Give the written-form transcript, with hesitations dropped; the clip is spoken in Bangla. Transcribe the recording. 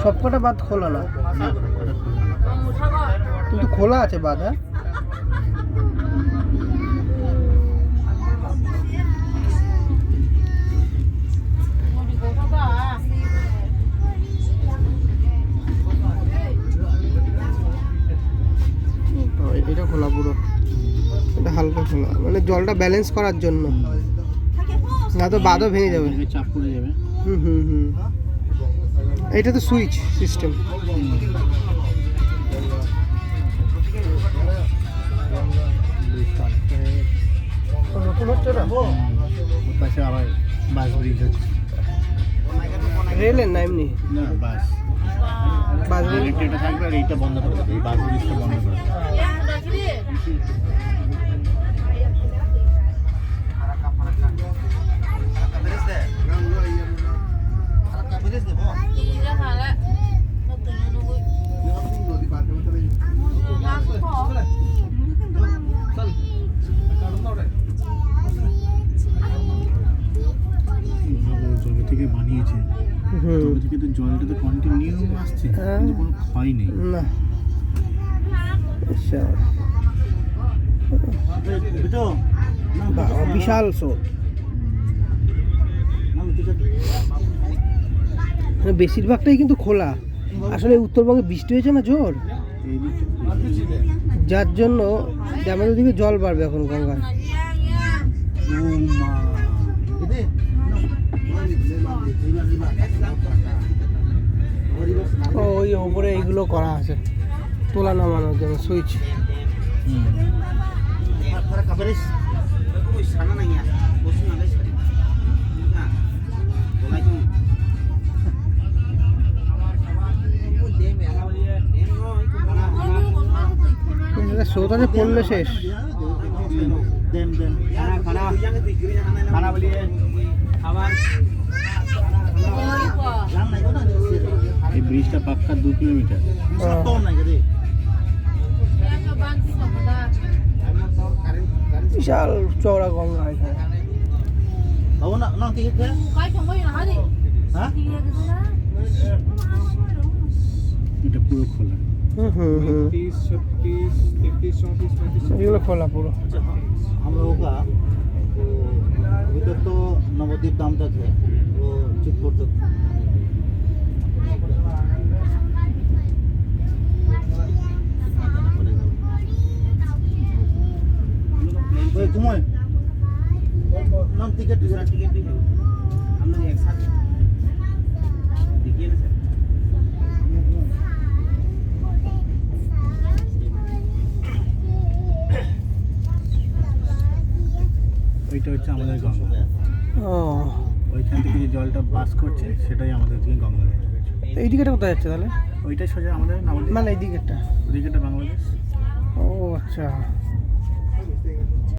সবকটা বাঁধ খোলা না, কিন্তু খোলা আছে বাঁধ। হ্যাঁ, এটা খোলা পুরো, এটা হালকা খোলা, মানে জলটা ব্যালেন্স করার জন্য, না তো বাঁধও ভেঙে যাবে, চাপ পড়ে যাবে। হুম হুম হুম, এটা তো সুইচ সিস্টেম। রেলের না এমনি বাস থাকবে, আর এইটা বন্ধ করে দেবে, এই বাস ব্রিজটা বন্ধ করে দেবে। থেকে বানিয়েছে, তবে থেকে তো জলটা তো কন্টিনিউ আসছে, কিন্তু কোনো ক্ষয় নেই না। বিশাল স্রোত, বেশিরভাগটাই কিন্তু খোলা। আসলে উত্তরবঙ্গে বৃষ্টি হয়েছে না জোর, যার জন্য ড্যামের দিকে জল বাড়বে এখন গঙ্গায়। ওই ওপরে এইগুলো করা আছে তোলা নামানোর জন্য সুইচ। স্রোত আছে, পড়লে শেষ। এই ব্রিজটা পাক্কা 2 কিলোমিটার। বিশাল চওড়া গঙ্গা এখানে। এটা পুরো খোলা। এগুলো খোলা পুরো। हम लोगों का उधर तो नवद्वीप धाम तक है, वो चितपुर तक। घुमाए नाम टिकट भी हम लोग एक साथ देखिए ना सर। ওইটা হচ্ছে আমাদের গঙ্গা। ও, ওইখান থেকে যে জলটা পাস করছে সেটাই আমাদের দিকে গঙ্গা। এই দিকেটা কোথায় যাচ্ছে তাহলে? ওইটাই সোজা আমাদের নবদ্বীপ, মানে এই দিকেরটা, ওই দিকেটা বাংলাদেশ। ও আচ্ছা।